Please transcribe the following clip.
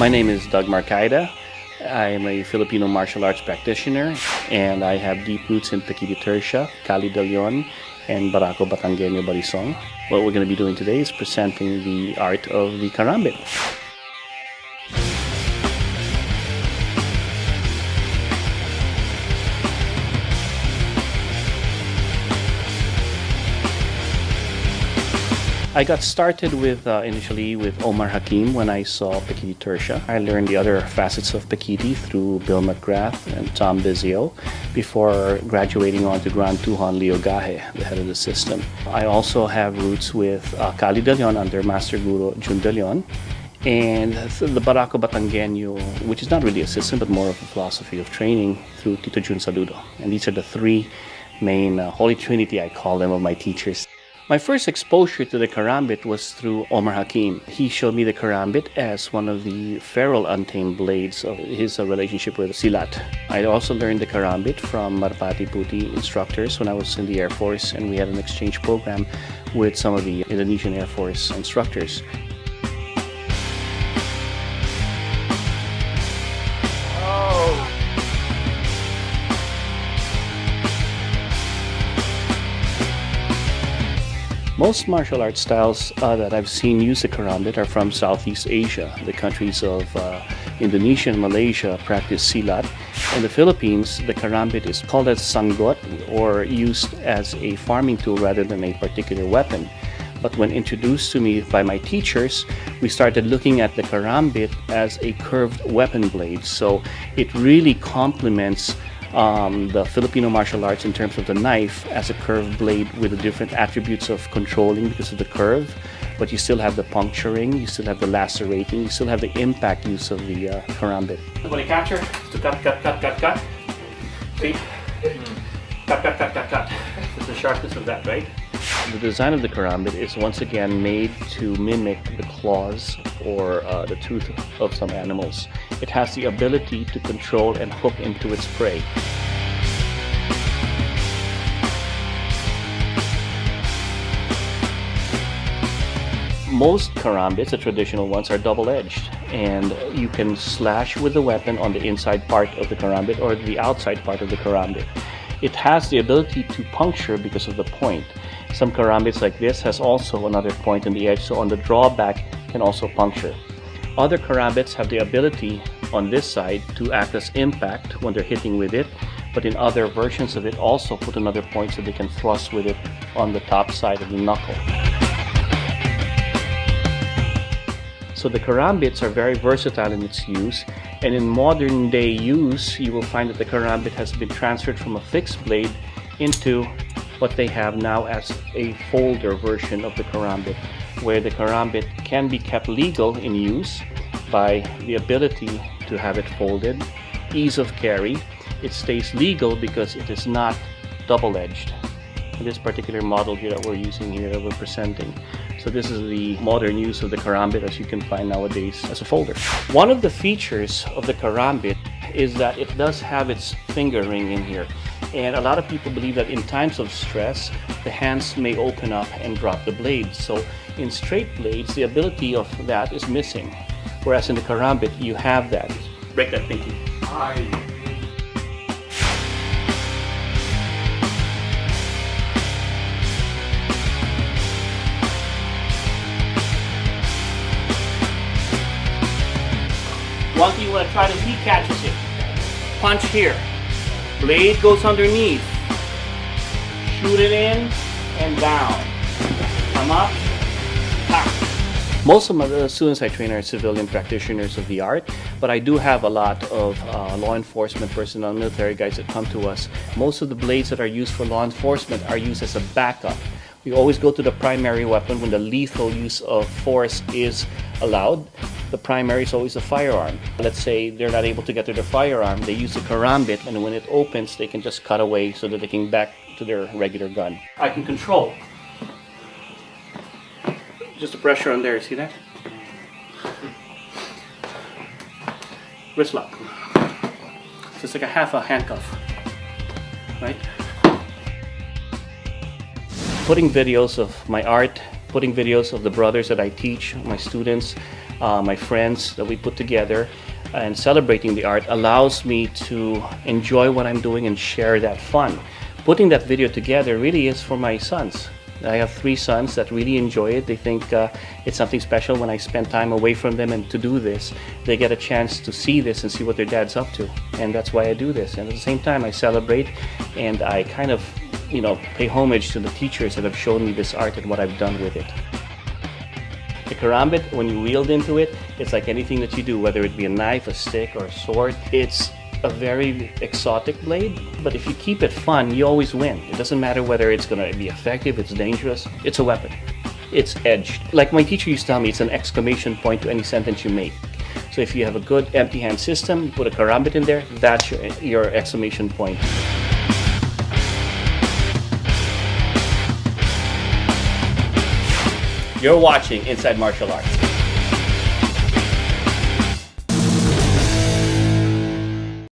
My name is Doug Marcaida. I am a Filipino martial arts practitioner, and I have deep roots in Pequiti Tercia, Cali de Leon, and Barako Batangueño Barisong. What we're going to be doing today is presenting the art of the karambit. I got started with initially with Omar Hakim when I saw Pequiti Tercia. I learned the other facets of Pequiti through Bill McGrath and Tom Bizio before graduating on to Grand Tuhan Leo Gahe, the head of the system. I also have roots with Cali de Leon under Master Guru Jun de Leon, and the Barako Batangueño, which is not really a system but more of a philosophy of training, through Tito Jun Saludo. And these are the three main Holy Trinity, I call them, of my teachers. My first exposure to the karambit was through Omar Hakim. He showed me the karambit as one of the feral untamed blades of his relationship with Silat. I also learned the karambit from Marpati Puti instructors when I was in the Air Force, and we had an exchange program with some of the Indonesian Air Force instructors. Most martial arts styles that I've seen use the karambit are from Southeast Asia. The countries of Indonesia and Malaysia practice silat. In the Philippines, the karambit is called as sanggot, or used as a farming tool rather than a particular weapon. But when introduced to me by my teachers, we started looking at the karambit as a curved weapon blade. So it really complements the Filipino martial arts in terms of the knife as a curved blade with the different attributes of controlling because of the curve, but you still have the puncturing, you still have the lacerating, you still have the impact use of the karambit. When you capture, to cut. See? Cut. It's the sharpness of that, right? The design of the karambit is once again made to mimic the claws or the tooth of some animals. It has the ability to control and hook into its prey. Most karambits, the traditional ones, are double-edged, and you can slash with the weapon on the inside part of the karambit or the outside part of the karambit. It has the ability to puncture because of the point. Some karambits like this has also another point on the edge, so on the drawback can also puncture. Other karambits have the ability on this side to act as impact when they're hitting with it, but in other versions of it also put another point so they can thrust with it on the top side of the knuckle. So the karambits are very versatile in its use, and in modern day use you will find that the karambit has been transferred from a fixed blade into what they have now as a folder version of the karambit, where the karambit can be kept legal in use by the ability to have it folded, ease of carry. It stays legal because it is not double-edged. In this particular model here that we're using here, that we're presenting. So this is the modern use of the karambit as you can find nowadays as a folder. One of the features of the karambit is that it does have its finger ring in here. And a lot of people believe that in times of stress, the hands may open up and drop the blade. So in straight blades, the ability of that is missing. Whereas in the karambit, you have that. Break that pinky. One thing you want to try to, he catches it. Punch here. Blade goes underneath. Shoot it in and down. Come up. Ha. Most of the students I train are civilian practitioners of the art, but I do have a lot of law enforcement personnel, military guys that come to us. Most of the blades that are used for law enforcement are used as a backup. We always go to the primary weapon when the lethal use of force is allowed. The primary is always a firearm. Let's say they're not able to get to their firearm, they use the karambit, and when it opens, they can just cut away so that they can back to their regular gun. I can control. Just the pressure on there, see that? Wrist lock. So it's like a half a handcuff, right? Putting videos of my art, putting videos of the brothers that I teach, my students, my friends that we put together, and celebrating the art allows me to enjoy what I'm doing and share that fun. Putting that video together really is for my sons. I have 3 sons that really enjoy it. They think it's something special when I spend time away from them, and to do this, they get a chance to see this and see what their dad's up to. And that's why I do this. And at the same time, I celebrate and I kind of, pay homage to the teachers that have shown me this art and what I've done with it. The karambit, when you wield into it, it's like anything that you do, whether it be a knife, a stick, or a sword. It's a very exotic blade, but if you keep it fun, you always win. It doesn't matter whether it's going to be effective, it's dangerous, it's a weapon. It's edged. Like my teacher used to tell me, it's an exclamation point to any sentence you make. So if you have a good empty hand system, you put a karambit in there, that's your exclamation point. You're watching Inside Martial Arts.